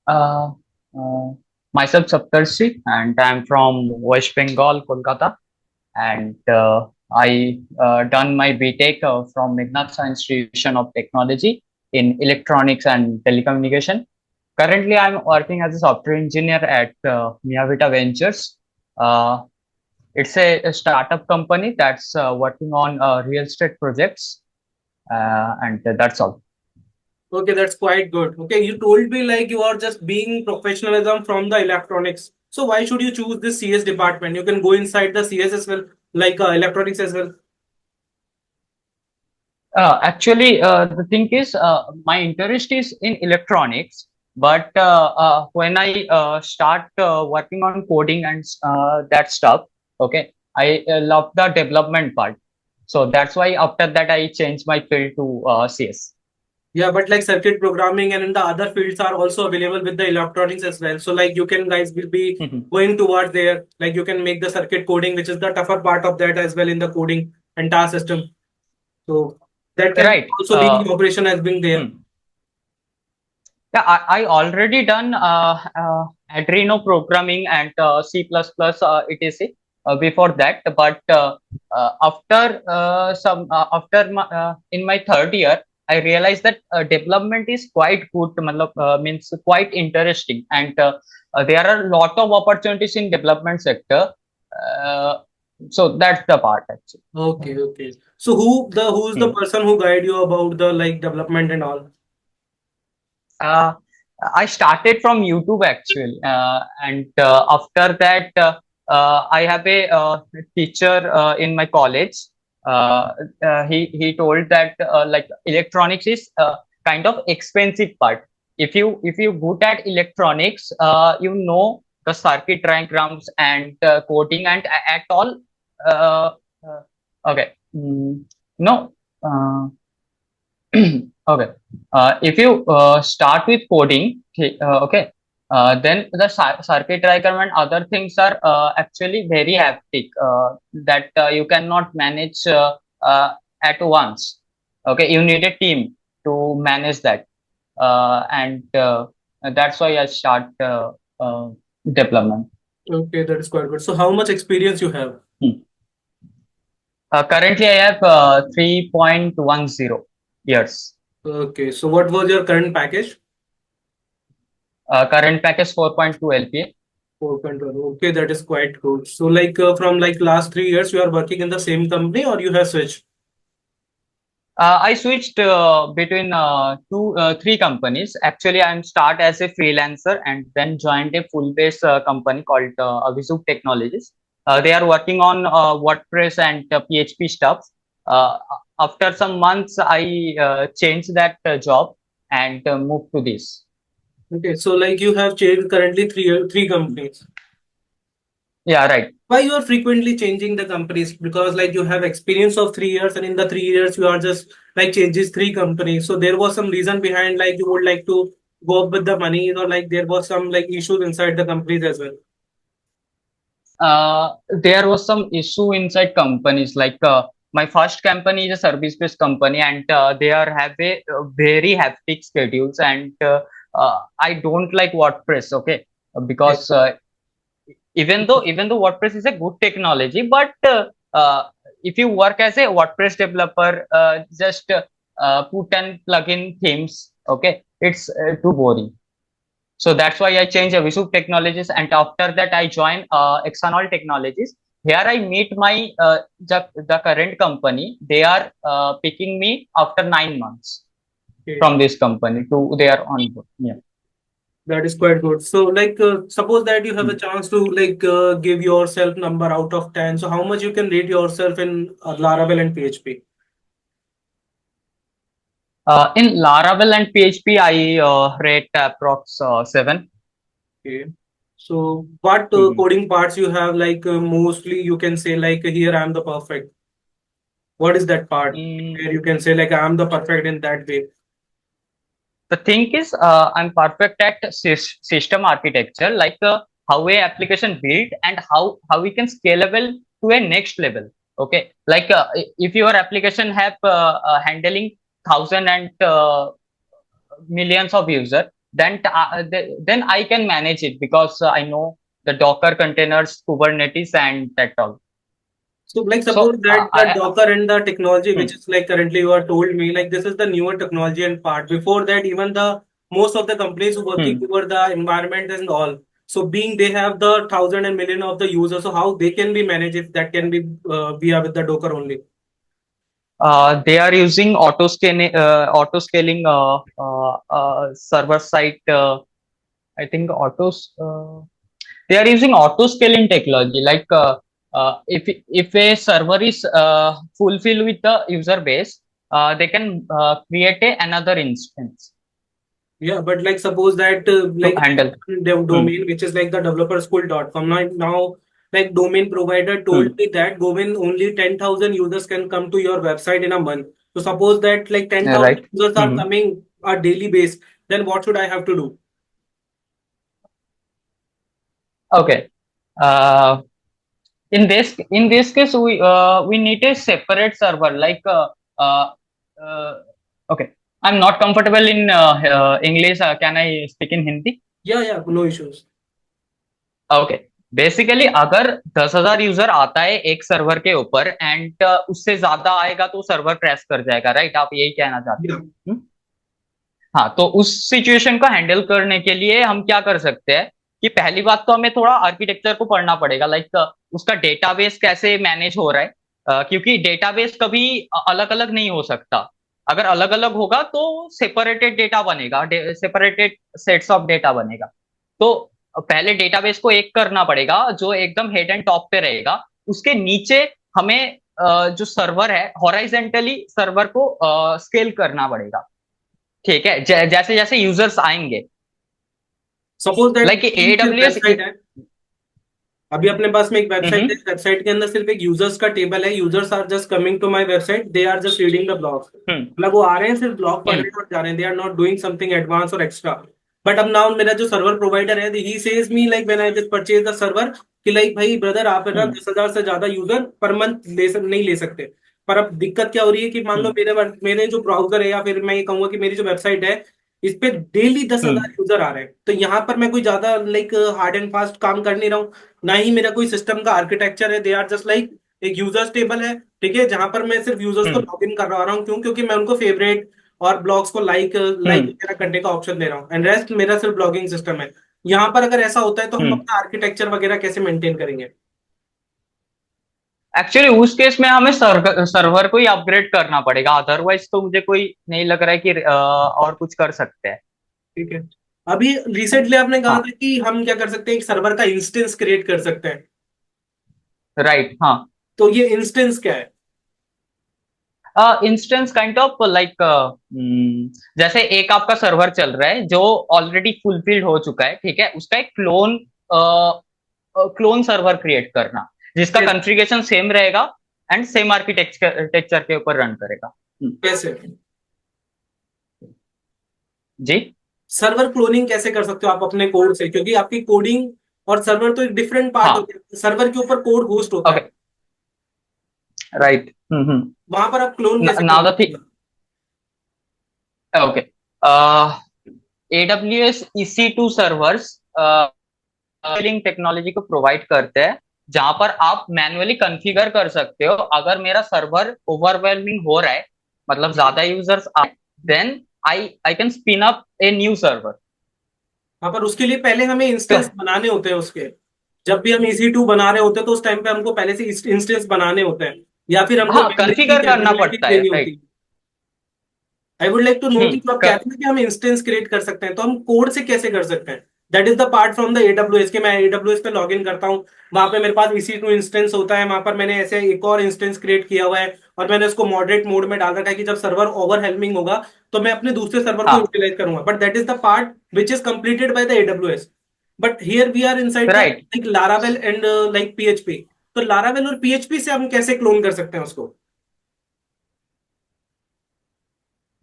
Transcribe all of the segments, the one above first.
Uh, uh, Myself Saptarshi, and I'm from West Bengal, Kolkata, and I done my BTech from Meghnad Institution of Technology in Electronics and Telecommunication. Currently, I'm working as a software engineer at Miyavita Ventures. Uh, it's a startup company that's working on real estate projects, and that's all. Okay, that's quite good. Okay, you told me like you are just being professionalism from the electronics. So why should you choose this CS department? You can go inside the CS as well, like electronics as well. Actually, the thing is, my interest is in electronics, but when I start working on coding and that stuff, okay, I love the development part. So that's why after that I changed my field to CS. Yeah, but like circuit programming and in the other fields are also available with the electronics as well. So like you can guys will be going towards there. Like you can make the circuit coding, which is the tougher part of that as well in the coding entire system. So that can Right. also be the operation as being there. Hmm. Yeah, I already done Arduino programming and C++, etc. Before that, but after in my third year, I realized that development is quite good, matlab, means quite interesting, and there are a lot of opportunities in development sector. Uh, so that's the part actually. Okay, okay. So who's the Hmm. person who guide you about the like development and all? Uh, I started from YouTube actually, and after that, I have a teacher in my college. He told that like electronics is kind of expensive part. If you good at electronics, you know the circuit diagrams and coding and at all. Uh, uh, okay, no. Uh, Okay. If you start with coding, okay, then the circuit diagram and other things are actually very hectic that you cannot manage at once. Okay, you need a team to manage that, and that's why I start development. Okay, that is quite good. So how much experience you have? Hmm. Currently, I have 3.10 years. Okay, so what was your current package? Current package 4.2 LPA. 4.1. Okay, that is quite good. So like from like last 3 years, you are working in the same company or you have switched? I switched between three companies. Actually, I'm start as a freelancer and then joined a full-base company called Avisuk Technologies. They are working on WordPress and PHP stuff. After some months, I changed that job and moved to this. Okay, so like you have changed currently three companies. Yeah, right. Why you are frequently changing the companies? Because like you have experience of 3 years and in the 3 years you are just like changes three companies. So there was some reason behind like you would like to go up with the money or like there was some like issues inside the companies as well. There was some issue inside companies like my first company is a service based company and they are have a very hectic schedules and I don't like WordPress, okay, Okay. because even though WordPress is a good technology, but if you work as a WordPress developer, just put and plug in themes, okay, it's too boring. So that's why I changed Visuk Technologies, and after that I joined Exanol Technologies. Here I meet my the current company. They are picking me after 9 months Okay. from this company to their on board. Yeah. That is quite good. So, like, suppose that you have a Hmm. chance to like give yourself number out of 10. So, how much you can rate yourself in Laravel and PHP? In Laravel and PHP, I rate approx 7. Okay. So, what Mhm. coding parts you have? Like, mostly you can say like here I am the perfect. What is that part Mm, where you can say like I am the perfect in that way? the thing is, I'm perfect at system architecture, like how a application built and how we can scalable to a next level. Okay, like if your application have handling thousand and millions of user, then I can manage it because I know the Docker containers, Kubernetes, and that all. So, like, suppose So that the Docker and the technology, which is like currently you are told me, like this is the newer technology and part. Before that, even the most of the companies who working hmm. over the environment and all. So, being they have the thousand and million of the users, so how they can be managed if that can be via with the Docker only? They are using auto scaling server side. I think they are using auto scaling technology. Like if a server is fulfilled with the user base, they can create another instance Yeah, but like suppose that to like handle. Hmm. domain which is like the developerschool.com now like domain provider told Hmm. me that domain only 10,000 users can come to your website in a month. So suppose that like 10,000 Right. users are Hmm. coming a daily base, then what should I have to do? Okay. Uh, in this case we need a separate server like uh, uh, okay, I'm not comfortable in English. Can I speak in Hindi? Yeah, yeah, no issues. Okay, basically अगर 10,000 user आता है एक server के ऊपर and उससे ज्यादा आएगा तो सर्वर क्रैश कर जाएगा, राइट? आप यही कहना चाहते Yeah. हो? हाँ, तो उस सिचुएशन को हैंडल करने के लिए हम क्या कर सकते हैं कि पहली बात तो हमें थोड़ा आर्किटेक्चर को पढ़ना पड़ेगा, लाइक उसका डेटाबेस कैसे मैनेज हो रहा है। क्योंकि डेटाबेस कभी अलग अलग नहीं हो सकता। अगर अलग अलग होगा तो सेपरेटेड डेटा बनेगा, सेपरेटेड सेट्स ऑफ डेटा बनेगा। तो पहले डेटाबेस को एक करना पड़ेगा जो एकदम हेड एंड टॉप पे रहेगा। उसके नीचे हमें जो सर्वर है हॉराइजेंटली सर्वर को स्केल करना पड़ेगा। ठीक है, जैसे जैसे यूजर्स आएंगे, suppose that like website AWS. है, अभी अपने पास में एक वेबसाइट है, वेबसाइट के अंदर सिर्फ एक यूजर्स का टेबल है, users are just coming to my website, they are just reading the blog, मतलब वो आ रहे हैं सिर्फ ब्लॉग पढ़ रहे हैं और जा रहे हैं, they are not doing something advance और एक्स्ट्रा। बट अब नाउ मेरा जो सर्वर प्रोवाइडर है, he says me like when I just purchase the server कि लाइक भाई ब्रदर आप है ना 10,000 से ज्यादा यूजर पर मंथ नहीं ले सकते। पर अब दिक्कत क्या हो रही है कि मान लो मेरे मेरे जो ब्राउजर है या फिर मैं ये कहूंगा कि मेरी जो वेबसाइट है इस पे डेली 10,000 यूजर आ रहे हैं, तो यहाँ पर मैं कोई ज्यादा लाइक हार्ड एंड फास्ट काम कर नहीं रहा हूँ, ना ही मेरा कोई सिस्टम का आर्किटेक्चर है, दे आर जस्ट लाइक एक यूजर्स टेबल है, ठीक है, जहां पर मैं सिर्फ यूजर्स को लॉग इन करवा रहा हूँ, क्यों? क्योंकि मैं उनको फेवरेट और ब्लॉग्स को लाइक लाइक वगैरह करने का ऑप्शन दे रहा हूँ, एंड रेस्ट मेरा सिर्फ ब्लॉगिंग सिस्टम है। यहाँ पर अगर ऐसा होता है तो हम अपना आर्किटेक्चर वगैरह कैसे मेंटेन करेंगे? एक्चुअली उस केस में हमें सर्वर को ही अपग्रेड करना पड़ेगा, अदरवाइज तो मुझे कोई नहीं लग रहा है कि और कुछ कर सकते हैं। ठीक है, अभी रिसेंटली आपने कहा हाँ, था कि हम क्या कर सकते हैं, एक सर्वर का इंस्टेंस क्रिएट कर सकते हैं, राइट। हाँ, तो ये इंस्टेंस क्या है? इंस्टेंस काइंड ऑफ लाइक जैसे एक आपका सर्वर चल रहा है जो ऑलरेडी फुलफिल्ड हो चुका है, ठीक है, उसका एक क्लोन सर्वर क्रिएट करना जिसका कैसे? कॉन्फ़िगरेशन सेम रहेगा एंड सेम आर्किटेक्चर के ऊपर रन करेगा। कैसे जी। सर्वर क्लोनिंग कैसे कर सकते हो आप अपने कोड से, क्योंकि आपकी कोडिंग और सर्वर तो एक डिफरेंट पार्ट हाँ, होता है, सर्वर के ऊपर कोड होस्ट होता है, ओके, राइट। हम्म। वहां पर आप क्लोन कैसे नाउ द करोगे? Thing, okay, AWS EC2 servers scaling technology को प्रोवाइड करते हैं जहां पर आप मैन्युअली कॉन्फ़िगर कर सकते हो। अगर मेरा सर्वर ओवरवेलमिंग हो रहा है, मतलब ज्यादा यूजर्स आए, then I can spin up a new server. हाँ, पर उसके लिए पहले हमें तो इंस्टेंस बनाने होते हैं उसके, जब भी हम EC2 बना रहे होते हैं तो उस टाइम पे हमको पहले से इंस्टेंस बनाने होते हैं, या फिर हमको हाँ, मेमोरी की कॉन्फ़िगर करना कैपेबिलिटी पड़ता है, देनी होती राइट। है। I would like to know कि जो आप कह कर, रहे हैं कि हम इंस्टेंस क्रिएट कर सकते हैं, तो हम कोड से कैसे कर सकते हैं? That is the part from the AWS के, मैं AWS पे लॉग इन करता हूँ, वहां पे मेरे पास EC2 इंस्टेंस होता है, वहां पर मैंने ऐसे एक और इंस्टेंस क्रिएट किया हुआ है और मैंने उसको मॉडरेट मोड में डाल रखा है कि जब सर्वर ओवरहेलमिंग होगा तो मैं अपने दूसरे सर्वर को हाँ, यूटिलाइज करूंगा, but that is the part which is completed by the AWS। But here we are inside the right. Like Laravel and like PHP, तो लारावेल और PHP से हम कैसे क्लोन कर सकते हैं उसको?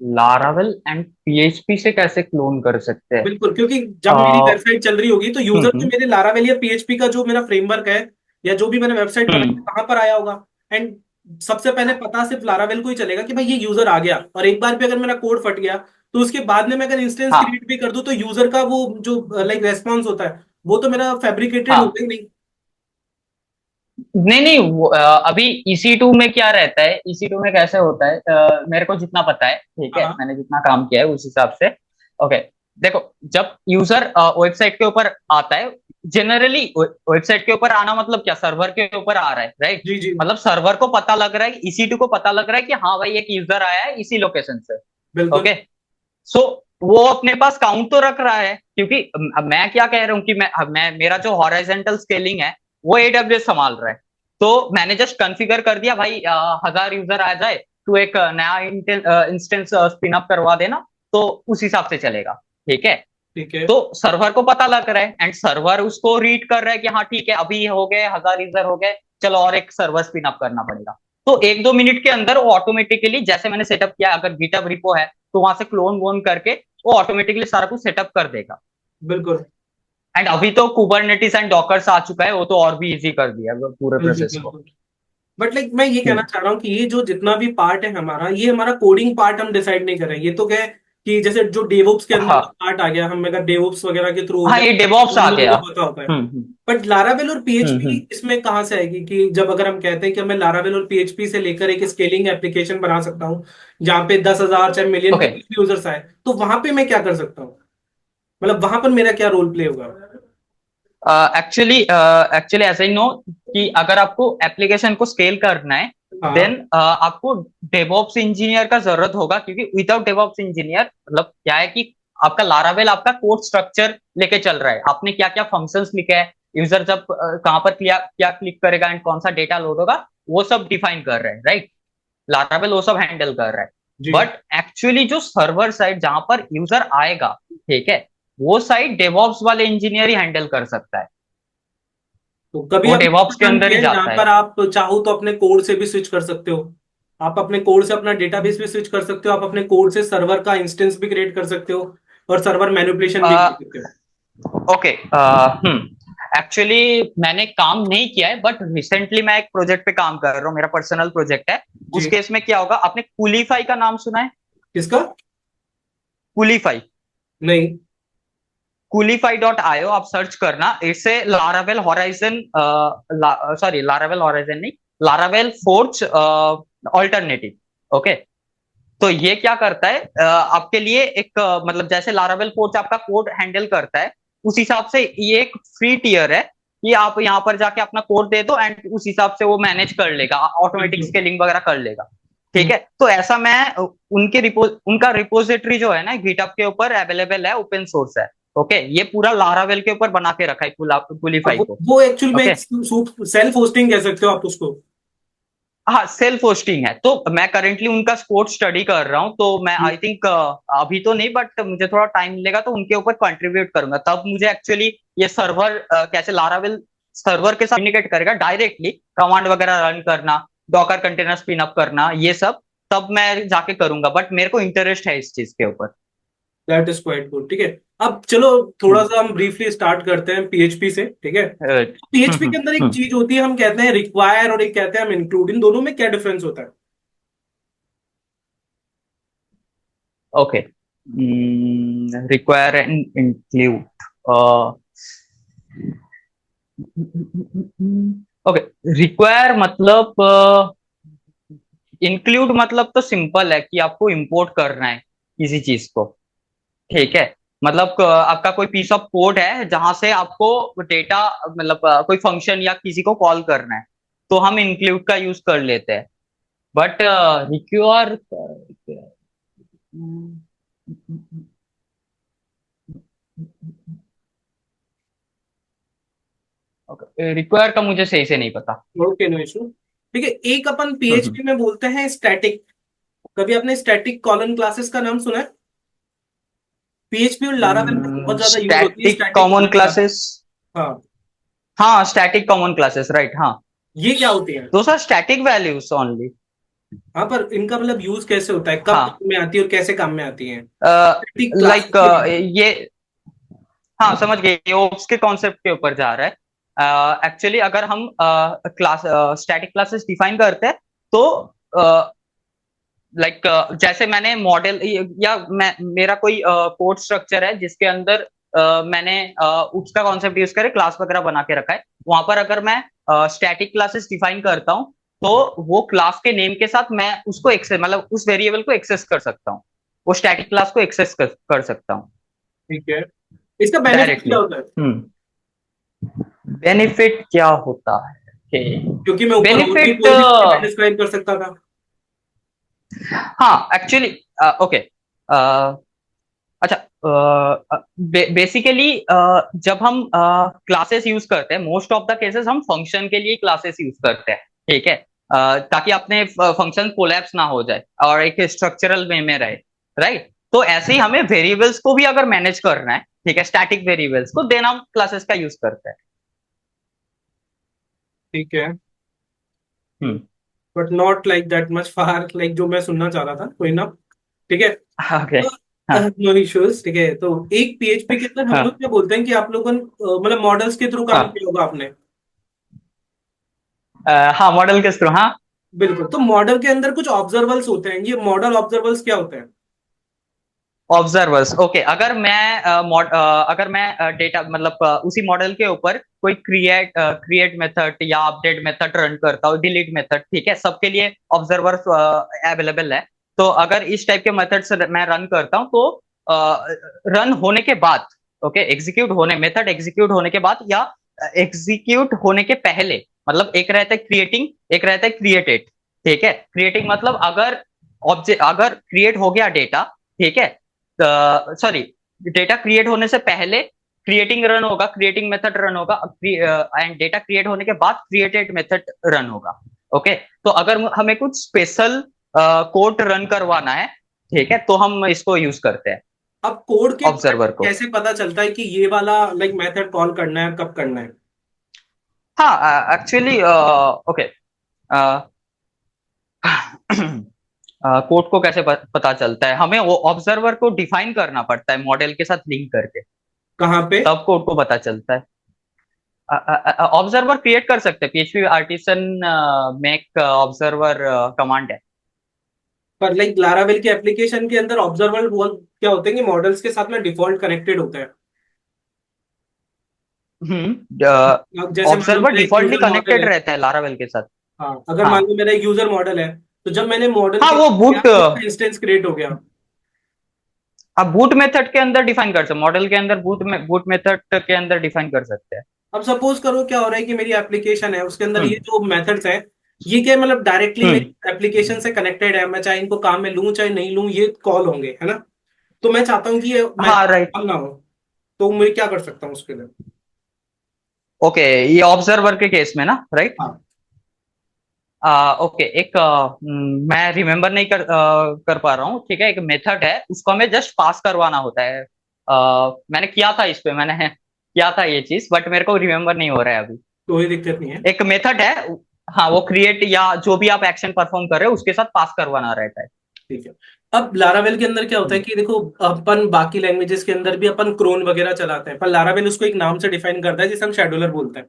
लारावेल एंड PHP से कैसे क्लोन कर सकते हैं? बिल्कुल, क्योंकि जब मेरी हम्म। वेबसाइट चल रही होगी तो यूजर तो मेरे लारावेल या PHP का जो मेरा फ्रेमवर्क है या जो भी मैंने वेबसाइट बनाई है हम्म। कहाँ पर आया होगा, एंड सबसे पहले पता सिर्फ लारावेल को ही चलेगा कि भाई ये यूजर आ गया, और एक बार भी अगर मेरा कोड फट गया तो उसके बाद में मैं अगर इंस्टेंस हाँ क्रिएट भी कर दूं तो यूजर का वो जो लाइक रेस्पॉन्स होता है वो तो मेरा फैब्रिकेटेड हाँ। होगा ही नहीं। नहीं नहीं अभी EC2 में क्या रहता है, EC2 में कैसे होता है, मेरे को जितना पता है, ठीक है, हाँ मैंने जितना काम किया है उस हिसाब से। ओके, देखो, जब यूजर वेबसाइट के ऊपर आता है, जनरली वेबसाइट के ऊपर आना मतलब क्या, सर्वर के ऊपर आ रहा है, राइट। जी जी मतलब सर्वर को पता लग रहा है, EC2 को पता लग रहा है कि हाँ भाई एक यूजर आया है इसी लोकेशन से। बिल्कुल। ओके, सो वो अपने पास काउंट तो रख रहा है, क्योंकि अब मैं क्या कह रहा हूँ कि मैं मेरा जो हॉराइजेंटल स्केलिंग है वो AWS संभाल रहा है। तो मैंने जस्ट कॉन्फ़िगर कर दिया भाई, 1000 यूजर आ जाए तो एक नया इंस्टेंस स्पिन अप करवा देना, तो उस हिसाब से चलेगा, ठीक है। ठीक है। तो सर्वर को पता लग रहा है एंड सर्वर उसको रीड कर रहा है कि हाँ ठीक है, अभी हो गए 1000 यूजर हो गए, चलो और एक सर्वर स्पिन अप करना पड़ेगा। तो 1-2 मिनट के अंदर वो ऑटोमेटिकली, जैसे मैंने सेटअप किया, अगर गिटहब रिपो है तो वहां से क्लोन वोन करके वो ऑटोमेटिकली सारा कुछ सेटअप कर देगा। बिल्कुल एंड अभी तो कुबरनेटिस एंड डॉकर्स आ चुका है, वो तो और भी इजी कर दिया पूरे बिल्कुल प्रोसेस को। बिल्कुल। बट लाइक मैं ये कहना हम्म। चाह रहा हूँ कि ये जो जितना भी पार्ट है हमारा, ये हमारा कोडिंग पार्ट हम डिसाइड नहीं कर रहे हैं। ये तो क्या है कि जैसे जो डेवऑप्स के अंदर का हाँ पार्ट आ गया, हम अगर डेवऑप्स वगैरह के थ्रू हो हाँ, गया ये डेवऑप्स तो आ हम गया। लोगों को पता होता है। हम्म। बट लारावेल और पीएचपी हम्म। इसमें कहाँ से आएगी कि जब अगर हम कहते हैं कि मैं लारावेल और पीएचपी से लेकर एक स्केलिंग एप्लीकेशन बना सकता हूँ जहाँ पे 10,000 चाहे मिलियन ओके, कितने भी यूजर्स आए, तो वहां पे मैं क्या कर सकता हूँ? मतलब वहां पर मेरा क्या रोल प्ले होगा? एक्चुअली एक्चुअली ऐसा ही नो कि अगर आपको एप्लीकेशन को स्केल करना है, हाँ। देन आपको डेवऑप्स इंजीनियर का जरूरत होगा, क्योंकि विदाउट डेवऑप्स इंजीनियर मतलब क्या है कि आपका लारावेल आपका कोड स्ट्रक्चर लेके चल रहा है, आपने क्या क्या फंक्शंस लिखे हैं, यूजर जब कहाँ पर क्या क्या क्लिक करेगा एंड कौन सा डेटा लोड होगा, वो सब डिफाइन कर रहा है, राइट। लारावेल वो सब हैंडल कर रहा है। जी। बट एक्चुअली जो सर्वर साइड जहां पर यूजर आएगा, ठीक है, वो साइड डेवऑप्स वाले इंजीनियर ही हैंडल कर सकता है। तो कभी वो आपने डेवऑप्स के काम अंदर किया ही है जहां जाता पर है। आप चाहो तो अपने कोड से भी स्विच कर सकते हो? आप अपने कोड से अपना डेटाबेस भी स्विच कर सकते हो, आप अपने कोड से सर्वर का इंस्टेंस भी क्रिएट कर सकते हो और सर्वर मैनिपुलेशन भी कर सकते हो। ओके, एक्चुअली मैंने काम नहीं किया है, बट रिसेंटली मैं एक प्रोजेक्ट पे काम कर रहा हूँ, मेरा पर्सनल प्रोजेक्ट है। उस जी। केस में क्या होगा, आपने कूलीफाई का नाम सुना है? किसका? कूलीफाई, नहीं। कूलीफाई.io आप सर्च करना, इससे Laravel horizon, sorry Laravel horizon नहीं, लारावेल फोर्ज ऑल्टरनेटिव। ओके, तो ये क्या करता है, आपके लिए एक मतलब जैसे लारावेल फोर्ज आपका कोड हैंडल करता है, उस हिसाब से ये एक फ्री टियर है कि आप यहाँ पर जाके अपना कोड दे दो एंड उस हिसाब से वो मैनेज कर लेगा, ऑटोमेटिक बिल्कुल। स्केलिंग वगैरह कर लेगा, ठीक हम्म। है। तो ऐसा मैं उनका रिपोजिटरी जो है ना गिटहब के ऊपर अवेलेबल है, ओपन सोर्स है। ओके, ये पूरा लारावेल के ऊपर बना के रखा है अब कुलीफाई को। वो एक्चुअल में ओके, एक सेल्फ होस्टिंग कह सकते हो आप उसको। हाँ सेल्फ होस्टिंग है। तो मैं करेंटली उनका कोड स्टडी कर रहा हूँ, तो मैं हम्म। आई थिंक अभी तो नहीं, बट मुझे थोड़ा टाइम मिलेगा तो उनके ऊपर कंट्रीब्यूट करूंगा, तब मुझे एक्चुअली ये सर्वर कैसे लारावेल सर्वर के साथ कम्युनिकेट करेगा डायरेक्टली, कमांड वगैरह रन करना, डॉकर कंटेनर स्पिन अप करना, ये सब तब मैं जाके करूंगा, बट मेरे को इंटरेस्ट है इस चीज के ऊपर। That is quite good. ठीक है। अब चलो थोड़ा हम्म। सा हम ब्रीफली स्टार्ट करते हैं पीएचपी से। ठीक है। पीएचपी के अंदर एक हम्म। चीज होती है, हम कहते हैं रिक्वायर और एक कहते हैं हम इंक्लूड। इन दोनों में क्या डिफरेंस होता है? Okay, require and include, okay, require मतलब, इंक्लूड मतलब तो सिंपल है कि आपको इंपोर्ट करना है किसी चीज को, ठीक है। मतलब आपका कोई पीस ऑफ कोड है जहां से आपको डेटा, मतलब कोई फंक्शन या किसी को कॉल करना है, तो हम इंक्लूड का यूज कर लेते हैं। बट रिक्वायर, रिक्वायर का मुझे सही से नहीं पता। Okay, no issue. ठीक है। एक अपन हम्म। पीएचपी में बोलते हैं स्टैटिक। कभी आपने स्टैटिक कॉलन क्लासेस का नाम सुना है? पीएचपी और लारावेल में बहुत ज्यादा यूज होती है static static common colon classes. Classes, हाँ। हाँ स्टैटिक कॉमन क्लासेस, राइट, हाँ। ये क्या होती है? Those are static values only. हाँ, पर इनका मतलब यूज कैसे होता है, कब हाँ, काम में आती है और कैसे काम में आती है? स्टैटिक लाइक क्लासेस के बारे में। ये, हाँ समझ गए, ये ओप्स के कॉन्सेप्ट के ऊपर जा रहा है। एक्चुअली अगर हम क्लास स्टैटिक क्लासेस डिफाइन करते हैं, तो लाइक जैसे मैंने मॉडल या मैं मेरा कोई कोड स्ट्रक्चर है जिसके अंदर मैंने उसका कॉन्सेप्ट यूज करे क्लास वगैरह बना के रखा है, वहां पर अगर मैं स्टैटिक क्लासेस डिफाइन करता हूँ तो वो क्लास के नेम के साथ मैं उसको एक्सेस मतलब उस वेरिएबल को एक्सेस कर सकता हूँ, वो स्टैटिक क्लास को एक्सेस कर सकता हूँ ठीक है, इसका बेनिफिट डायरेक्टली। क्या होता है? बेनिफिट क्या होता है? क्योंकि मैं ऊपर और भी बेनिफिट कोई भी वेरिएबल डिस्क्राइब कर सकता था। हाँ एक्चुअली ओके अच्छा बेसिकली जब हम क्लासेस यूज करते हैं मोस्ट ऑफ द केसेस हम फंक्शन के लिए क्लासेस यूज करते हैं, ठीक है, ताकि अपने फंक्शन कोलैप्स ना हो जाए और एक स्ट्रक्चरल वे में रहे, राइट। तो ऐसे ही हमें वेरिएबल्स को भी अगर मैनेज करना है, ठीक है, स्टैटिक वेरिएबल्स को, देन हम क्लासेस का यूज करते हैं। ठीक है, hmm. But not like that much far like जो मैं सुनना चाह रहा था, कोई ना। ठीक है, ओके। हाँ नो इश्यूज। ठीक है, तो एक पीएचपी के अंदर हम लोग हाँ क्या बोलते हैं कि आप लोगों ने मतलब मॉडल्स के थ्रू काम हाँ किया होगा आपने। हाँ मॉडल के थ्रू हाँ। बिल्कुल, तो मॉडल के अंदर कुछ ऑब्जर्वल्स होते हैं, ये मॉडल ऑब्जर्वल्स क्या होते हैं? ऑब्जर्वर्स ओके, अगर मैं डेटा मतलब उसी मॉडल के ऊपर कोई क्रिएट मेथड या अपडेट मेथड रन करता हूँ, डिलीट मेथड, ठीक है, सबके लिए ऑब्जर्वर्स अवेलेबल है। तो अगर इस टाइप के मेथड से मैं रन करता हूँ तो रन होने के बाद, ओके, मेथड एग्जीक्यूट होने के बाद या एग्जीक्यूट होने के पहले, मतलब एक रहता है क्रिएटिंग, एक रहता है क्रिएटेड, ठीक है। क्रिएटिंग मतलब अगर क्रिएट हो गया डेटा, ठीक है, सॉरी, डेटा क्रिएट होने से पहले क्रिएटिंग रन होगा, क्रिएटिंग मेथड रन होगा, एंड डेटा क्रिएट होने के बाद क्रिएटेड मेथड रन होगा। ओके, तो अगर हमें कुछ स्पेशल कोड रन करवाना है, ठीक है, तो हम इसको यूज करते हैं, अब कोड के ऑब्जर्वर को। कैसे पता चलता है कि ये वाला लाइक मेथड कॉल करना है, कब करना है? हाँ एक्चुअली ओके कोड को कैसे पता चलता है, हमें वो ऑब्जर्वर को डिफाइन करना पड़ता है मॉडल के साथ लिंक करके, कहाँ पे? तब कोड को पता चलता है। ऑब्जर्वर क्रिएट कर सकते हैं, PHP artisan make observer command है। पर लाइक लारावेल के एप्लीकेशन के अंदर ऑब्जर्वर क्या होते हैं कि मॉडल्स के साथ में डिफॉल्ट कनेक्टेड होते हैं। अब जैसे मान लो ऑब्जर्वर मेरा एक डिफॉल्टली यूजर मॉडल कनेक्टेड है। रहता है लारावेल के साथ। हाँ, अगर मान हाँ लो मेरा एक यूजर मॉडल है, तो जब मैंने मॉडल हाँ के वो बूट, इंस्टेंस क्रिएट हो गया। आप बूट मेथड के अंदर डिफाइन कर सकते, मॉडल के अंदर बूट मेथड के अंदर डिफाइन कर सकते हैं। अब सपोज करो क्या हो रहा है कि मेरी एप्लीकेशन है, उसके अंदर ये हम्म जो मेथड्स हैं, ये क्या मतलब डायरेक्टली हम्म मेरी एप्लीकेशन से कनेक्टेड है, मैं चाहे इनको काम में लूं चाहे नहीं लूं ये कॉल होंगे, है ना? तो मैं चाहता हूँ कि ये हाँ मेथड राइट। कॉल ना हो, तो मैं क्या कर सकता हूँ उसके लिए? ओके, ये ऑब्जर्वर के केस में ना, राइट। हाँ। ओके, एक मैं रिमेम्बर नहीं कर पा रहा हूँ, ठीक है, एक मेथड है, उसको हमें जस्ट पास करवाना होता है। मैंने किया था इस पे, मैंने किया था ये चीज, बट मेरे को रिमेम्बर नहीं हो रहा है अभी। कोई दिक्कत नहीं है। एक मेथड है, हाँ, वो क्रिएट या जो भी आप एक्शन परफॉर्म कर रहे हो उसके साथ पास करवाना रहता है। ठीक है, अब लारावेल के अंदर क्या होता है हम्म, कि देखो, अपन बाकी लैंग्वेजेस के अंदर भी अपन क्रोन वगैरह चलाते हैं, पर लारावेल उसको एक नाम से डिफाइन करता है जिसे हम शेड्यूलर बोलते हैं।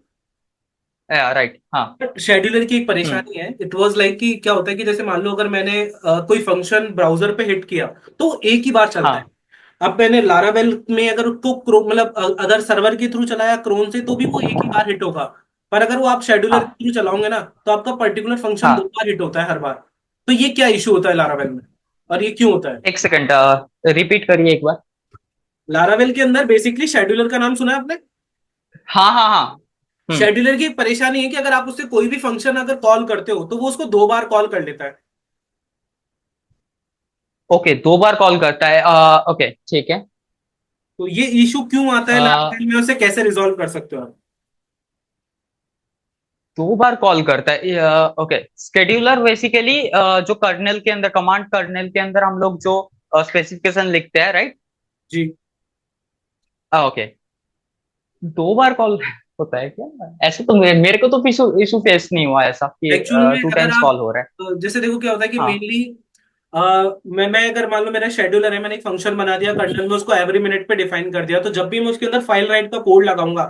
राइट हाँ। बट शेड्यूलर की एक हम्म परेशानी है, इट वाज लाइक कि क्या होता है कि जैसे मान लो अगर मैंने कोई फंक्शन ब्राउजर पे हिट किया तो एक ही बार चलता है। हाँ अब मैंने लारावेल में अगर उसको मतलब अगर सर्वर के थ्रू चलाया क्रोन से तो भी वो एक ही बार हिट होगा। पर अगर वो आप शेड्यूलर हाँ के थ्रू चलाओगे ना, तो आपका पर्टिकुलर फंक्शन दो हाँ। बार हिट होता है हर बार। तो ये क्या इशू होता है लारावेल में, और ये क्यों होता है? एक सेकंड, रिपीट करिए एक बार। लारावेल के अंदर बेसिकली शेड्यूलर का नाम सुना है आपने? हाँ हाँ हाँ। हम्म। शेड्यूलर की एक परेशानी है कि अगर आप उससे कोई भी फंक्शन अगर कॉल करते हो तो वो उसको दो बार कॉल कर लेता है। ओके, दो बार कॉल करता है, ओके ठीक है। तो ये इशू क्यों आता है अ, लारावेल में, उसे कैसे रिजॉल्व कर सकते हो आप? दो बार कॉल करता है, ओके। स्केड्यूलर बेसिकली जो कर्नेल के अंदर, कमांड कर्नेल के अंदर हम लोग जो स्पेसिफिकेशन लिखते हैं, राइट। जी। ओके, दो बार कॉल होता है क्या? ऐसे तो मेरे को तो इशू इशू फेस नहीं हुआ ऐसा कि एक्चुअल में टू अगर टाइम्स आप कॉल हो रहा है। जैसे देखो क्या होता है कि हाँ मेनली मैं अगर मान लो मेरा शेड्यूलर है, मैंने एक फंक्शन बना दिया कर्नल में, उसको एवरी मिनट पे डिफाइन कर दिया, तो जब भी मैं उसके अंदर फाइल राइट का कोड लगाऊंगा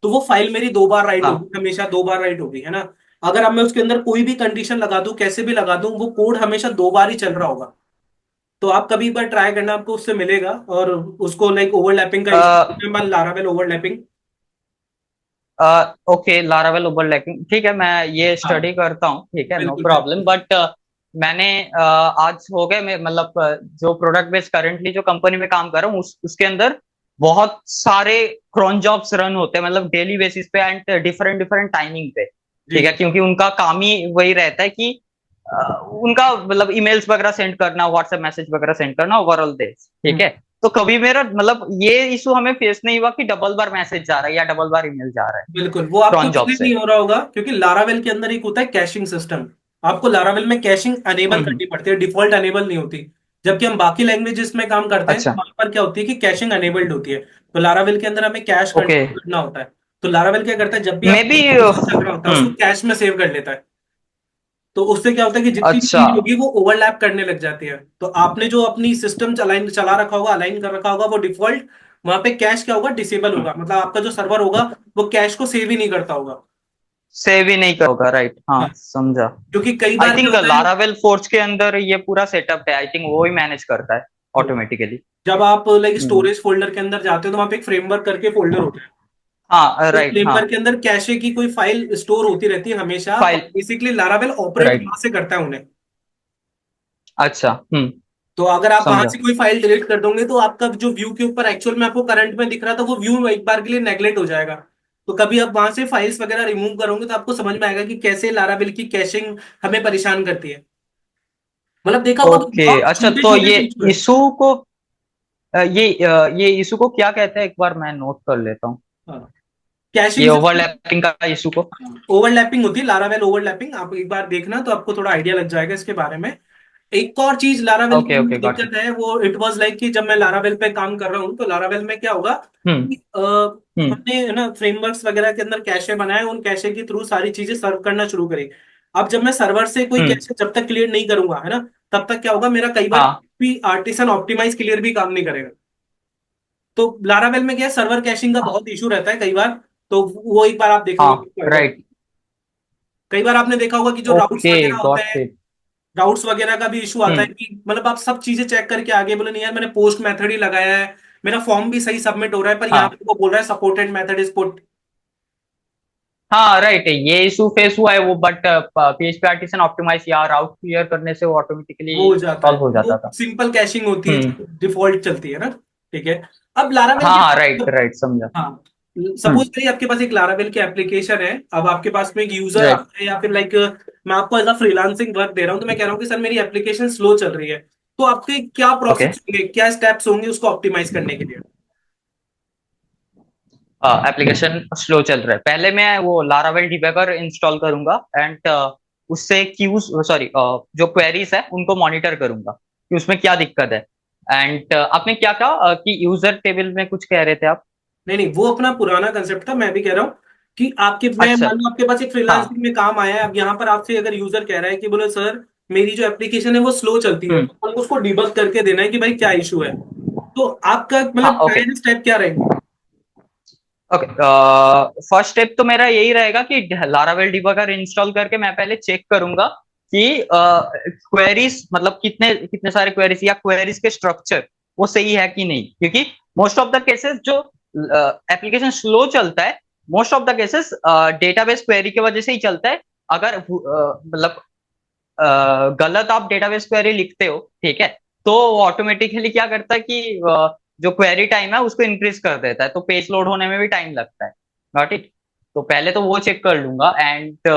तो वो फाइल मेरी दो बार राइट होगी, हाँ हमेशा दो बार राइट होगी, है ना? अगर अब मैं उसके अंदर कोई भी कंडीशन लगा दूं, कैसे भी लगा दूं, वो कोड हमेशा 2 बार ही चल रहा होगा। तो आप कभी एक बार ट्राई करना, आपको उससे मिलेगा। और उसको लाइक ओवरलैपिंग का issue, Laravel overlapping. Okay, Laravel overlapping, ठीक है, मैं ये हाँ स्टडी करता हूँ, ठीक है, नो बिल्कुल प्रॉब्लम। बिल्कुल। बट मैंने आज हो गए मैं, मतलब जो प्रोडक्ट बेस्ड करंटली जो कंपनी में काम कर रहा हूँ उसके अंदर बहुत सारे क्रॉन जॉब्स रन होते हैं, मतलब डेली बेसिस पे एंड डिफरेंट डिफरेंट टाइमिंग पे, जी ठीक है, जी। क्योंकि उनका काम ही वही रहता है कि उनका मतलब ईमेल्स वगैरह सेंड करना, व्हाट्सएप मैसेज वगैरह सेंड करना ओवरऑल डे, ठीक हम्म, है। तो कभी मेरा मतलब ये इशू हमें फेस नहीं हुआ कि डबल बार मैसेज जा रहा है या डबल बार ईमेल जा रहा है बिल्कुल। वो आपको क्रॉन जॉब इसलिए से। नहीं हो रहा होगा क्योंकि लारावेल के अंदर एक होता है कैशिंग सिस्टम। आपको लारावेल में कैशिंग अनेबल हम्म। करनी पड़ती है, डिफॉल्ट अनेबल नहीं होती। जबकि हम बाकी लैंग्वेजेस में काम करते हैं तो अच्छा। वहां पर क्या होती है कि कैशिंग अनेबल्ड होती है। तो लारावेल के अंदर हमें कैश ओके। कंट्रोल करना होता है। तो लारावेल क्या करता है, जब भी मे आपका बी। एप्लीकेशन चल रहा होता है उसको कैश में सेव कर लेता है। तो उससे क्या होता है कि जितनी भी अच्छा। चीज होगी वो ओवरलैप करने लग जाती है। तो आपने जो अपनी सिस्टम चला रखा होगा, अलाइन कर रखा होगा, वो डिफॉल्ट वहां पे कैश क्या होगा, डिसेबल होगा। मतलब आपका जो सर्वर होगा वो कैश को सेव ही नहीं करता होगा। सेव ही नहीं करोगा, राइट, हाँ हाँ, समझा। क्योंकि कई आई बार क्या थिंक होता है, लारावेल फोर्ज के अंदर ये पूरा सेटअप है, आई थिंक वो ही मैनेज करता है ऑटोमेटिकली। जब आप लाइक हम्म। स्टोरेज फोल्डर के अंदर जाते हो तो वहां पे एक फ्रेमवर्क करके फोल्डर होता है। हाँ, उस राइट, हाँ। फ्रेमवर्क के अंदर कैशे की कोई फाइल स्टोर होती रहती है हमेशा, और file. Basically Laravel operate right. वहां से करता है उन्हें। अच्छा। हम्म। तो अगर आप वहां समझा। से कोई फाइल डिलीट कर दोगे तो आपका जो व्यू के ऊपर एक्चुअल में आपको करंट में दिख रहा था वो व्यू एक बार के लिए नेगलेक्ट हो जाएगा। तो कभी आप वहां से फाइल्स वगैरह रिमूव करोगे तो आपको समझ में आएगा कि कैसे लारावेल की कैशिंग हमें परेशान करती है। मतलब देखा होगा कि ओके, बहुत अच्छा, छोटे तो छोटे ये से इशू है। इशू को ये इशू को क्या कहते हैं, एक बार मैं नोट कर लेता हूँ। हाँ, ये कैशिंग सिस्टम। ओवरलैपिंग का इशू को। ओवरलैपिंग होती है, लारावेल ओवरलैपिंग। आप एक बार देखना तो आपको थोड़ा आइडिया लग जाएगा इसके बारे में। एक और चीज लारावेल ओके, की ओके, गॉट दिक्कत इट। है, वो इट वाज लाइक कि जब मैं लारावेल पे काम कर रहा हूँ तो लारावेल में क्या होगा हम्म। कि हम्म। हमने है ना फ्रेमवर्क्स वगैरह के अंदर कैशे बनाए, उन कैशे के थ्रू सारी चीजें सर्व करना शुरू करी। अब जब मैं सर्वर से कोई हम्म। कैशे जब तक क्लियर नहीं करूंगा, है ना, तब तक क्या होगा, मेरा कई बार हाँ। भी आर्टिसन ऑप्टिमाइज क्लियर भी काम नहीं करेगा। तो लारावेल में क्या है, सर्वर कैशिंग का बहुत इशू रहता है कई बार। तो वो एक बार आप देखेंगे हाँ, तो आइडिया। राइट। कई बार आपने देखा होगा कि जो राउट्स ओके, वगैरह होते गॉट हैं, इट। राउट्स वगैरह का भी इशू आता है हम्म। कि मतलब आप सब चीजें चेक करके आगे बोले नहीं यार मैंने पोस्ट मेथड ही लगाया है, मेरा फॉर्म भी सही सबमिट हो रहा है, पर यहाँ हाँ, पे वो बोल रहा है सपोर्टेड मेथड इज पुट। हाँ, राइट, ये इशू फेस हुआ है वो, बट पीएचपी आर्टिसन ऑप्टिमाइज या राउट क्लियर करने से वो ऑटोमेटिकली वो हो जाता है, सॉल्व हो वो जाता था। सिंपल कैशिंग होती है हम्म। जो डिफॉल्ट चलती है ना। ठीक है। अब लारावेल हाँ, की, हाँ, राइट, राइट, समझा। हाँ, हम्म। सपोज करिए आपके पास एक लारावेल की एप्लीकेशन है। अब आपके पास में एक यूजर राइट। आता है, या फिर लाइक मैं आपको एज अ फ्रीलांसिंग वर्क दे रहा हूँ, तो मैं कह रहा हूँ कि सर मेरी एप्लीकेशन स्लो चल रही है। तो आपके क्या ओके। प्रोसेस होंगे, क्या स्टेप्स होंगे उसको ऑप्टिमाइज करने के लिए? एप्लीकेशन स्लो चल रहा है, पहले मैं वो लारावेल डिबगर इंस्टॉल करूंगा एंड उससे क्यूज, सॉरी, जो क्वेरीज है उनको मॉनिटर करूंगा कि उसमें क्या दिक्कत है। एंड आपने क्या कहा कि यूजर टेबल में कुछ कह रहे थे आप? नहीं नहीं, वो अपना पुराना कंसेप्ट था। मैं भी कह रहा हूँ कि आपके, मैं अच्छा। मान लो आपके पास एक फ्रीलांसिंग हाँ। में काम आया है। अब यहाँ पर आपसे अगर यूजर कह रहा है कि बोले सर मेरी जो एप्लीकेशन है वो स्लो चलती है, हम्म। तो हमको उसको डिबग करके देना है कि भाई क्या इशू है। तो आपका हाँ, मतलब ओके। पहले स्टेप क्या रहेंगे? ओके, फर्स्ट स्टेप तो मेरा यही रहेगा कि लारावेल डिबगर इंस्टॉल करके मैं पहले चेक करूंगा कि क्वेरीज, मतलब कितने कितने सारे क्वेरीज या क्वेरीज के स्ट्रक्चर वो सही है कि नहीं, क्योंकि मोस्ट ऑफ द केसेस जो एप्लीकेशन स्लो चलता है, most of the cases database query की वजह से ही चलता है। अगर मतलब गलत आप डेटाबेस क्वेरी लिखते हो, ठीक है, तो वो ऑटोमेटिकली क्या करता है कि जो क्वेरी टाइम है उसको इंक्रीज कर देता है, तो पेज लोड होने में भी टाइम लगता है। Got it. तो पहले तो वो चेक कर लूंगा एंड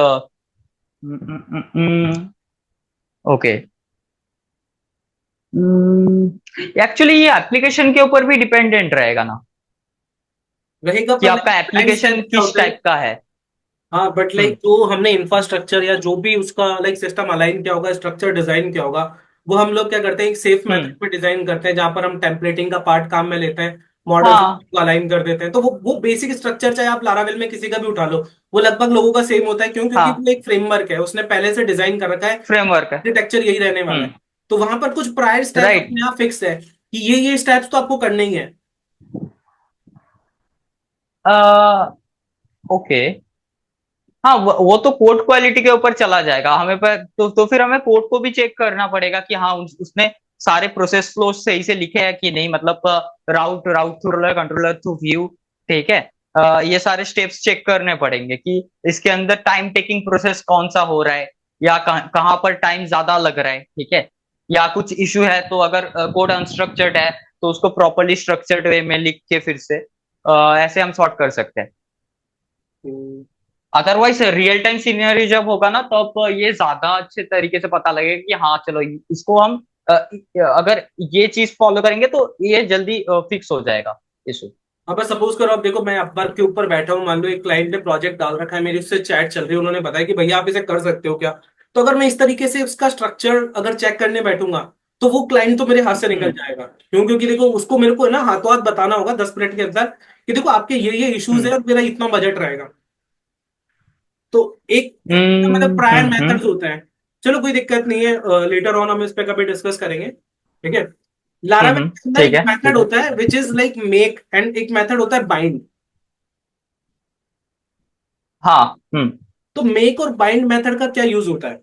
ओके। एक्चुअली ये एप्लीकेशन के ऊपर भी डिपेंडेंट रहेगा ना, रहेगा, कि पर आपका लाइक एप्लीकेशन स्टेप क्या किस होता है। टाइप का है। हाँ बट लाइक हम्म। जो हमने इंफ्रास्ट्रक्चर या जो भी उसका लाइक सिस्टम अलाइन किया होगा, स्ट्रक्चर डिजाइन किया होगा, वो हम लोग क्या करते हैं एक सेफ मेथड हम्म। पे डिजाइन करते हैं, जहां पर हम टेम्पलेटिंग का पार्ट काम में लेते हैं, मॉडल हाँ, को अलाइन कर देते हैं। तो वो बेसिक स्ट्रक्चर चाहे आप लारावेल में किसी का भी उठा लो, वो लगभग लोगों का सेम होता है। क्यों? क्योंकि हाँ, वो एक फ्रेमवर्क है, उसने पहले से डिजाइन कर रखा है, फ्रेमवर्क है। आर्किटेक्चर यही रहने वाला है। हम्म। तो वहां पर कुछ प्रायर स्टेप्स राइट। अपने आप फिक्स है कि ये स्टेप्स तो आपको करने ही है। ओके। हाँ, वो तो कोड क्वालिटी के ऊपर चला जाएगा, हमें पर तो फिर हमें कोड को भी चेक करना पड़ेगा कि हाँ उसने सारे प्रोसेस फ्लो सही से लिखे हैं कि नहीं, मतलब राउट राउट थ्रू कंट्रोलर थ्रू व्यू, ठीक है। ये सारे स्टेप्स चेक करने पड़ेंगे कि इसके अंदर टाइम टेकिंग प्रोसेस कौन सा हो रहा है, या कहाँ पर टाइम ज्यादा लग रहा है, ठीक है। या कुछ इशू है तो अगर कोड अनस्ट्रक्चर्ड है तो उसको प्रॉपरली स्ट्रक्चर्ड वे में लिख के फिर से ऐसे हम सॉर्ट कर सकते हैं। हम्म, अदरवाइज रियल टाइम सिनेरियो जब होगा ना, तब ये ज्यादा अच्छे तरीके से पता लगेगा कि हाँ चलो इसको हम अगर ये चीज फॉलो करेंगे तो ये जल्दी फिक्स हो जाएगा इशू। अब सपोज करो, अब देखो मैं अपवर्क के ऊपर बैठा हूँ, मान लो एक क्लाइंट ने प्रोजेक्ट डाल रखा है, मेरी उससे चैट चल रही है, उन्होंने बताया कि भैया आप इसे कर सकते हो क्या। तो अगर मैं इस तरीके से उसका स्ट्रक्चर अगर चेक करने बैठूंगा, तो वो क्लाइंट तो मेरे हाथ से निकल हम्म। जाएगा। क्यों? क्योंकि देखो उसको मेरे को ना हाथों हाथ बताना होगा 10 मिनट के अंदर कि देखो आपके ये इश्यूज है हम्म। और मेरा इतना बजट रहेगा। तो एक मतलब हम्म। प्रायर हम्म। मेथड्स होते हैं। चलो कोई दिक्कत नहीं है, लेटर ऑन हम इस पे कभी डिस्कस करेंगे, ठीक है। लारावेल के अंदर ठीक एक है, मेथड ठीक है। होता है which is like make, and एक मेथड होता है बाइंड। हाँ। हम्म। तो मेक और बाइंड मेथड का क्या यूज होता है?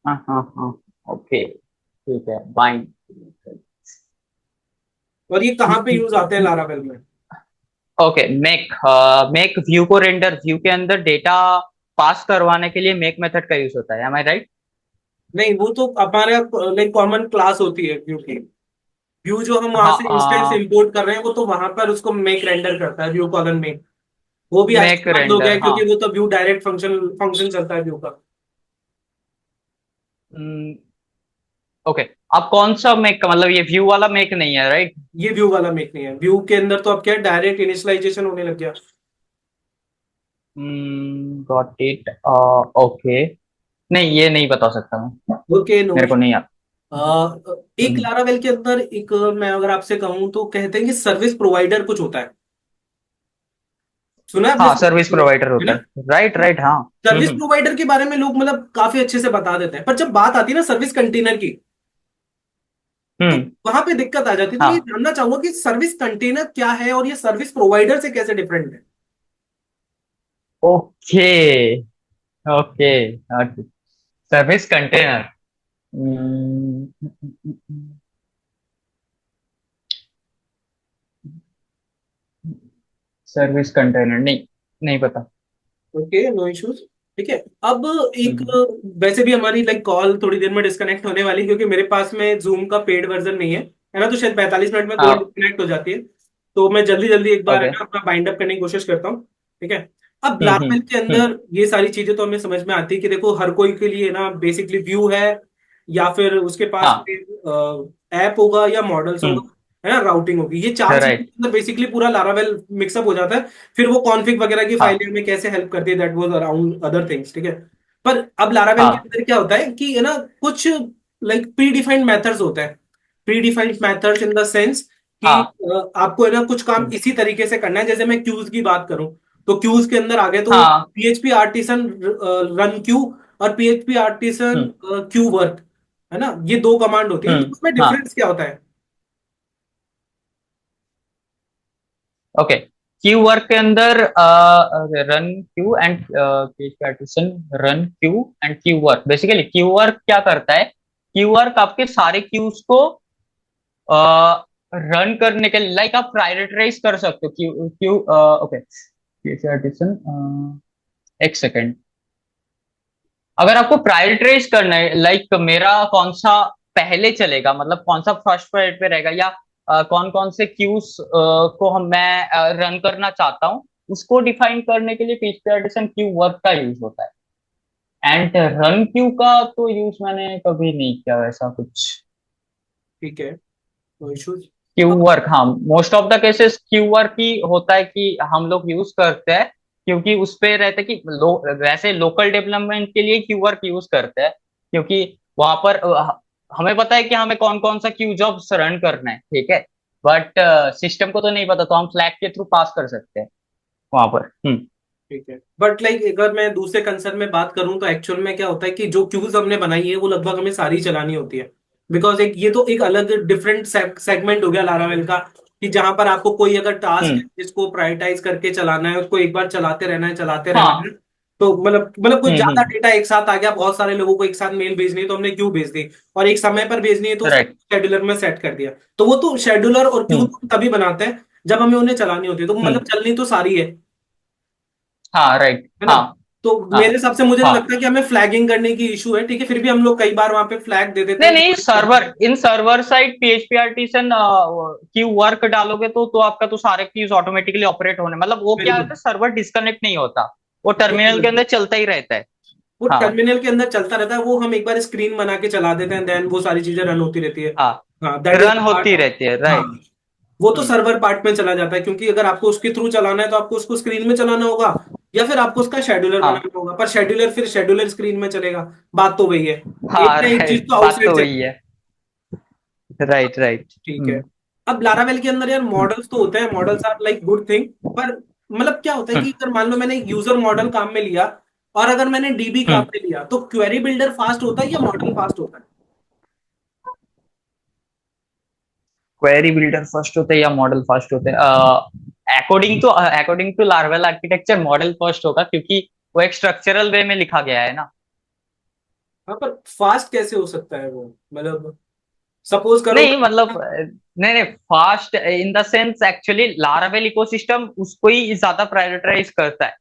हाँ, हाँ, हाँ। ओके, ठीक है, बाइंड। और ये कहाँ पे यूज आते हैं लारावेल में? ओके, मेक मेक व्यू को रेंडर, व्यू के अंदर डेटा पास करवाने के लिए मेक मेथड का यूज होता है, एम आई राइट? नहीं, वो तो हमारे लाइक कॉमन क्लास होती है व्यू की। व्यू जो हम वहां से इंस्टेंस हाँ, इंपोर्ट कर रहे हैं, वो तो वहां पर उसको मेक रेंडर करता है, व्यू कॉलन मेक। वो भी मेक आजकल बंद हो गया रेंडर, है, हाँ। क्योंकि वो तो व्यू डायरेक्ट फंक्शन फंक्शन चलता है व्यू का। ओके, अब कौन सा मेक का मतलब, ये व्यू वाला मेक नहीं है, राइट? ये व्यू वाला मेक नहीं है। व्यू के अंदर तो अब क्या डायरेक्ट इनिशियलाइजेशन होने लग गया। Got it. ओके, नहीं ये नहीं बता सकता मैं, ओके, नो। मेरे को नहीं आता। एक हम्म। लारावेल के अंदर एक मैं अगर आपसे कहूं तो कहते हैं कि सर्विस प्रोवाइडर कुछ होता है। सुना है आपने हाँ, सर्विस सर्विस प्रोवाइडर, प्रोवाइडर है होता ना? है, राइट, राइट, हाँ। सर्विस प्रोवाइडर के बारे में लोग मतलब काफी अच्छे से बता देते हैं, पर जब बात आती है ना सर्विस कंटेनर की, तो हम्म। वहां पे दिक्कत आ जाती है। तो मैं ये हाँ। जानना चाहूंगा कि सर्विस कंटेनर क्या है और ये सर्विस प्रोवाइडर से कैसे डिफरेंट है? Okay, okay, service container. Service container नहीं, नहीं पता। Okay, no issues. ठीक है। अब एक हम्म। वैसे भी हमारी लाइक कॉल थोड़ी देर में डिस्कनेक्ट होने वाली है, क्योंकि मेरे पास में जूम का पेड वर्जन नहीं है ना, तो शायद 45 मिनट में कॉल हाँ। डिस्कनेक्ट हो जाती है। तो मैं जल्दी जल्दी एक बार है ओके। ना अपना बाइंड अप करने की कोशिश करता हूँ, ठीक है। अब हम्म। लारावेल के अंदर ये सारी चीजें तो हमें समझ में आती है कि देखो हर कोई के लिए ना बेसिकली व्यू है, या फिर उसके पास हाँ। ऐप होगा या मॉडल्स हम्म। होगा, है ना, राउटिंग होगी। ये चार चीजें राइट। के अंदर बेसिकली पूरा लारावेल मिक्सअप हो जाता है। फिर वो कॉन्फ़िग वगैरह की हाँ, फाइलें हमें कैसे हेल्प करती है, that was around other things, ठीक है। पर अब लारावेल के हाँ, अंदर क्या होता है कि है ना, कुछ लाइक प्री डिफाइंड मेथड्स होते हैं। Pre defined methods in the sense कि हाँ। आपको है ना कुछ काम हम्म। इसी तरीके से करना है। जैसे मैं क्यूज की बात करूं, तो क्यूज के अंदर आगे तो हाँ। पीएचपी आर्टिसन रन क्यू और पीएचपी आर्टिसन हम्म। क्यू वर्क, है ना, ये दो कमांड होती है। तो उसमें हाँ। डिफरेंस क्या होता है? ओके, क्यू वर्क के अंदर run Q and partition, run Q and Q work. Basically Q work क्या करता है, क्यू वर्क आपके सारे क्यूज को रन करने के लिए, लाइक आप प्रायोरिटाइज कर सकते हो क्यू क्यू। ओके, पार्टीशन, एक सेकेंड। अगर आपको प्रायोरिटाइज करना है, लाइक मेरा कौन सा पहले चलेगा, मतलब कौन सा फर्स्ट प्रायोरिटी पे रहेगा, या कौन कौन से क्यूज को मैं रन करना चाहता हूँ, उसको डिफाइन करने के लिए पेज प्रायोरिटाइजेशन क्यू वर्क का यूज होता है। एंड रन क्यू का तो यूज मैंने कभी नहीं किया वैसा कुछ। ठीक है, नो इश्यूज। क्यू वर्क, हाँ, most of the cases Q work ही होता है कि हम लोग यूज करते हैं, क्योंकि उस पे रहता है कि वैसे लोकल डेवलपमेंट के लिए क्यू वर्क यूज करते हैं, क्योंकि वहां पर हमें पता है कि हमें कौन कौन सा क्यू जॉब्स रन करना है, ठीक है। बट सिस्टम को तो नहीं पता, तो हम फ्लैग के थ्रू पास कर सकते हैं वहां पर। ठीक है, बट लाइक अगर मैं दूसरे कंसर्न में बात करूं, तो एक्चुअल में क्या होता है कि जो क्यूज हमने बनाई है वो लगभग हमें सारी चलानी होती है। बिकॉज एक ये तो एक अलग डिफरेंट सेगमेंट हो गया लारावेल का, कि जहां पर आपको कोई अगर टास्क है हम्म। जिसको प्रायोरिटाइज करके चलाना है, उसको एक बार चलाते रहना है, चलाते रहना हाँ, है। तो मतलब कुछ ज्यादा हम्म। डेटा एक साथ आ गया, बहुत सारे लोगों को एक साथ मेल भेजनी है, तो हमने क्यू भेज दी, और एक समय पर भेजनी है तो उसको राइट। शेड्यूलर में सेट कर दिया। तो वो तो शेड्यूलर और क्यू हम्म तभी बनाते हैं जब हमें उन्हें चलानी होती है, तो मतलब हम्म। चलनी तो सारी हाँ राइट। है ना? हाँ तो हाँ मेरे हिसाब से मुझे नहीं हाँ। लगता कि हमें फ्लैगिंग करने की इशू है, ठीक है, फिर भी हम लोग कई बार वहां पे फ्लैग दे देते नहीं हैं नहीं, कि सर्वर इन server side PHP artisan Q work डालोगे तो आपका तो सारे क्यूज ऑटोमेटिकली ऑपरेट होने, मतलब वो क्या बिल्कुल होता है, सर्वर डिस्कनेक्ट नहीं होता, वो बिल्कुल टर्मिनल के बिल्कुल। अंदर चलता ही रहता है। वो हाँ टर्मिनल के अंदर चलता रहता है, वो हम एक बार स्क्रीन बना के चला देते हैं, देन वो सारी चीजें रन होती रहती है। हाँ, हाँ, दैट इज रन द होती पार्ट। रहती है, हाँ, राइट। वो तो हम्म सर्वर पार्ट में चला जाता है, क्योंकि अगर आपको उसके थ्रू चलाना है तो आपको उसको स्क्रीन में चलाना होगा, या फिर आपको उसका शेड्यूलर हाँ बनाना होगा, पर शेड्यूलर फिर शेड्यूलर स्क्रीन में चलेगा। बात तो वही है, एक हाँ ना एक चीज राइट, तो बात आउटसाइड तो वही चलेगी। है। Right right. ठीक है। अब लारावेल के अंदर यार मॉडल्स तो होते हैं, models are like good thing, पर मतलब क्या होता है कि अगर मान लो मैंने यूजर मॉडल काम में लिया, और अगर मैंने डीबी काम में लिया, तो क्वेरी बिल्डर फास्ट होता है या मॉडल फास्ट होता है? क्वेरी बिल्डर फर्स्ट होते हैं या मॉडल फर्स्ट होते हैं? According to Laravel architecture model first होगा, क्योंकि वो एक स्ट्रक्चरल वे में लिखा गया है ना। हाँ, पर फास्ट कैसे हो सकता है वो? मतलब सपोज करो नहीं मतलब नहीं नहीं, fast in the sense actually Laravel ecosystem उसको ही ज्यादा प्रायोरिटाइज करता है।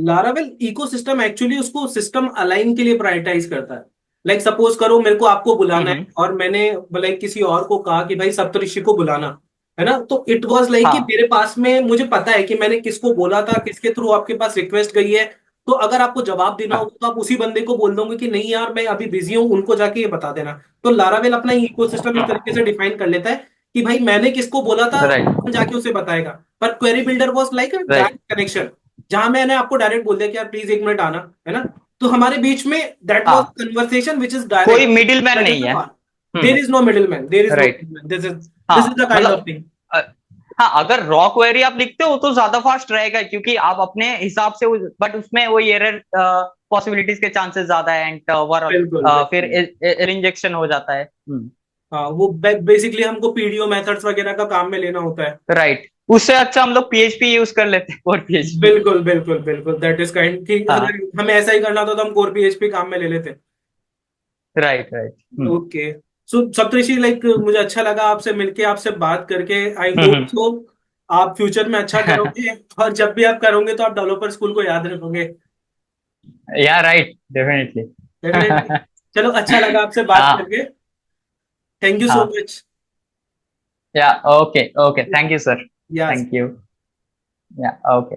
लारावेल इकोसिस्टम एक्चुअली उसको सिस्टम अलाइन के लिए प्रायोरिटाइज करता है। लाइक सपोज करो मेरे को आपको बुलाना है, हम्म। और मैंने लाइक किसी और को कहा कि भाई सप्तऋषि को बुलाना है ना, तो इट वाज लाइक कि हाँ मेरे पास में मुझे पता है कि मैंने किसको बोला था, किसके थ्रू आपके पास रिक्वेस्ट गई है। तो अगर आपको जवाब देना हाँ होगा तो आप उसी बंदे को बोल दोगे कि नहीं यार मैं अभी बिजी हूँ, उनको जाके ये बता देना। तो लारावेल अपना इकोसिस्टम इस तरीके से डिफाइन कर लेता है कि भाई मैंने किसको बोला था, राइट कौन जाके उसे बताएगा। पर query builder was like a right. Direct connection, जहां मैंने आपको डायरेक्ट बोल दिया कि यार प्लीज एक मिनट आना, है ना? तो हमारे बीच में दैट वाज हाँ, कन्वर्सेशन विच इज कोई direct, middle man that is नहीं द है। Part. There is no middle man, there is no right. Middle man, this is हाँ द काइंड ऑफ मतलब थिंग। अ, हाँ, अगर रॉ क्वेरी आप लिखते हो तो ज्यादा फास्ट रहेगा, क्योंकि आप अपने हिसाब से, बट उसमें वही एरर पॉसिबिलिटीज के चांसेस ज्यादा है, एंड ओवरऑल बिल्कुल फिर बिल्कुल। इंजेक्शन हो जाता है। हाँ, वो बेसिकली हमको पीडीओ मेथड्स वगैरह का काम में लेना होता है। राइट, उससे अच्छा हम लोग पीएचपी यूज कर लेते हैं, और पीएचपी। बिल्कुल बिल्कुल बिल्कुल, दैट इज काइंड कि हाँ अगर हमें ऐसा ही करना होता तो हम कोर पीएचपी काम में ले लेते। Right right. ओके। सो सप्तऋषि, लाइक मुझे अच्छा लगा आपसे मिलके, आपसे बात करके। आई होप हम्म। सो आप फ्यूचर में अच्छा करोगे, और जब भी आप करोगे तो आप डेवलपर स्कूल को याद रखोगे। या राइट, डेफिनेटली। डेफिनेटली। चलो, अच्छा लगा आपसे बात हाँ करके। थैंक यू सो हाँ। मच। या okay okay, thank you sir. Yes. Thank you. या ओके।